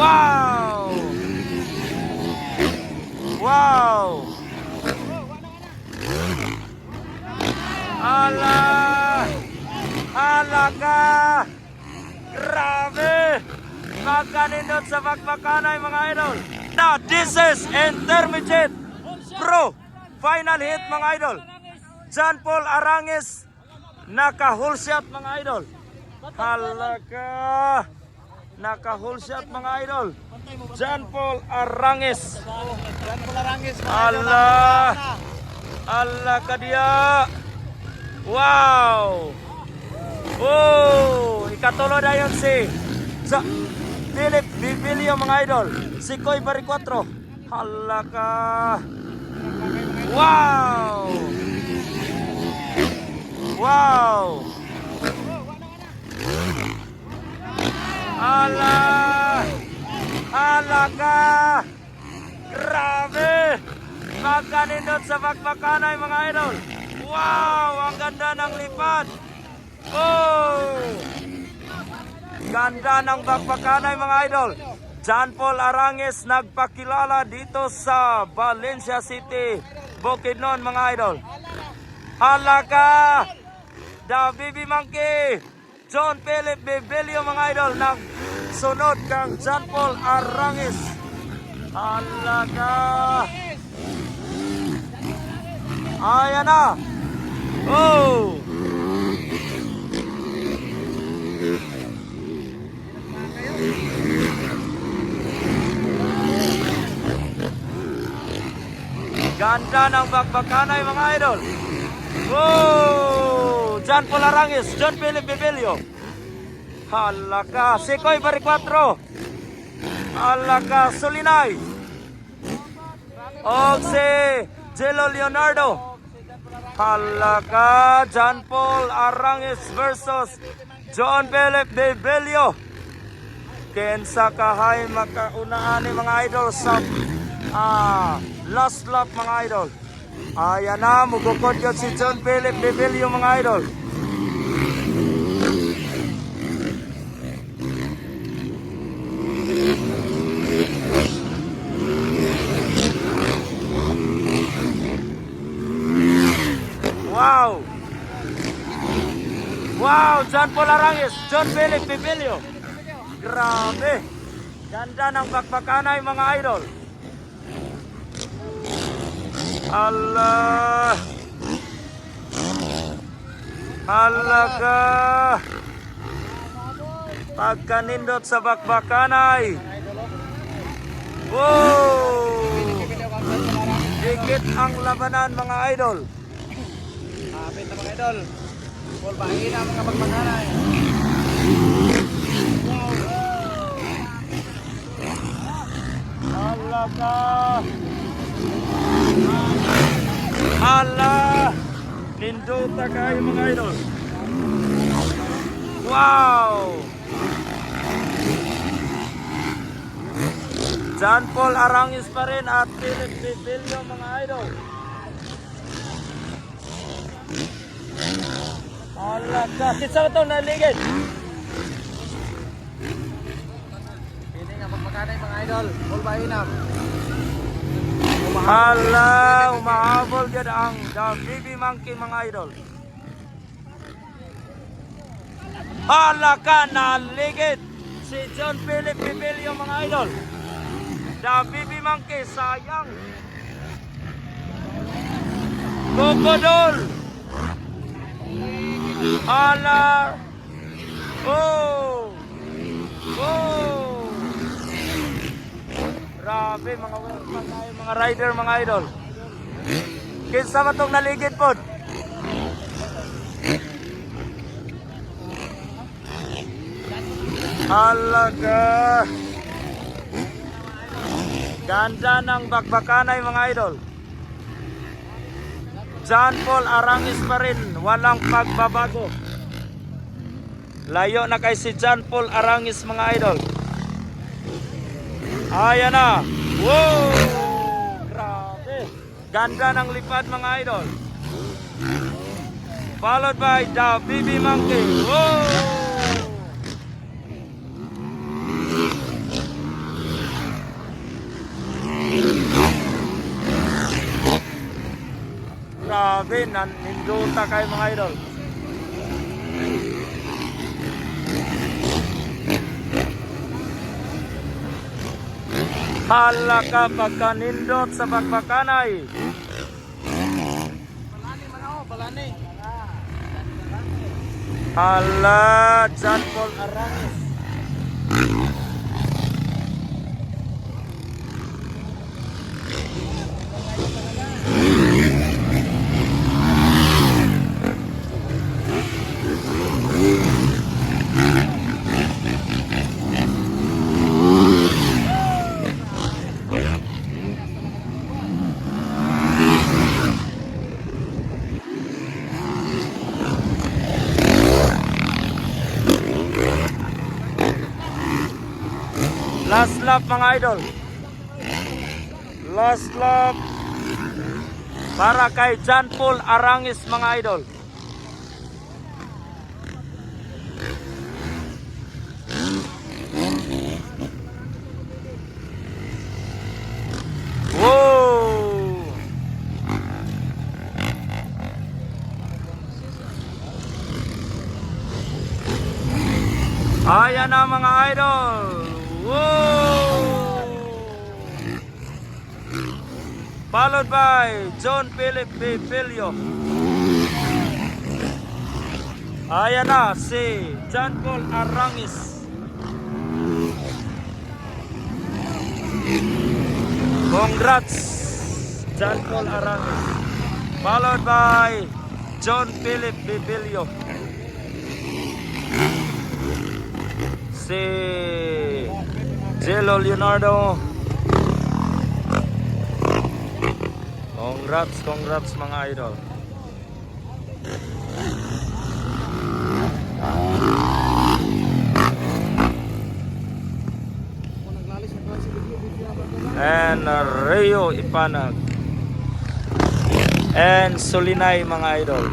Wow! Wow! Ala! Alaga! Grabe! Magkanindot sa bakbakanay mga idol. Now, this is intermediate pro final hit mga idol. John Paul Arangis naka-hull shot mga idol. Halaga! Naka-hull shot mga idol. John Paul Arangis. Allah! Allah ka dia! Wow! Oh! Ikatulo na yun si Philip Bibilio mga idol. Si Koy Bari 4. Halaga! Wow! Wow! Ala! Halaga! Grabe! Magkanindot sa bakbakanay mga idol. Wow! Ang ganda ng lipad. Oh! Ganda ng bakbakanay mga idol. John Paul Arangis nagpakilala dito sa Valencia City, Bukidnon mga idol. Halaga! The Baby Monkey, John Philip Bibilio mga idol, nagsunod kang John Paul Arangis. Halaga! Ayan na! Oh! Ganda ng bakbakanay mga idol. Oh! John Paul Arangis, John Philip Bibilio. Halaga! Si Koy Bari 4. Halaga! Sulinay. O si Jello Leonardo. Halaga! John Paul Arangis versus John Philip Bibilio. Kensa kahay makaunaan ni mga idol sa last lap mga idol. Ayan na, mugukod yun si John Philip Bibilio mga idol. Wow! Wow! John Paul Arangis, John Philip Bibilio. Grabe! Ganda ng bakbakanay mga idol. Allah! Halaga! Pagkanindot sa bakbakanay. Wow! Dikit ang labanan mga idol. Kapit na mga idol. Paul Bahina mga bakbakanay. Halaga! Allah! Ninduta kayo mga idol. Wow! John Paul Arangis pa rin at Philip Bibilio mga idol. Halaga! Kitsa ito naligid. Pili nga bakbakanay mga idol. Paul Bahina. Hala, umahabol yun ang The Baby Monkey mga idol. Hala ka, naligid si John Philip Bibilio mga idol. The Baby Monkey, sayang. Kokodol. Hala. Oh. Oh. Grabe mga workman tayo, mga rider mga idol. Kinsa man tong naligid pod? Halaga! Ganda ng bakbakanay mga idol. John Paul Arangis pa rin, walang pagbabago. Layo na kay si John Paul Arangis mga idol. Ayan na. Wow! Grabe. Ganda ng lipad mga idol. Followed by The Baby Monkey. Wow! Grabe, ninduta kayo mga idol. Hala ka pagkanindot sa bakbakanay. Balani man ako, balani. Hala, John Paul Arangis. Last lap mga idol. Last lap para kay John Paul Arangis mga idol. Wow! Ayan na mga idol. Wow! Followed by John Philip Pipilio. Ayan na si John Paul Arangis. Congrats John Paul Arangis. Followed by John Philip Pipilio. Si Jello Leonardo. Congrats mga idol. And Rio Ipanag and Solinay mga idol.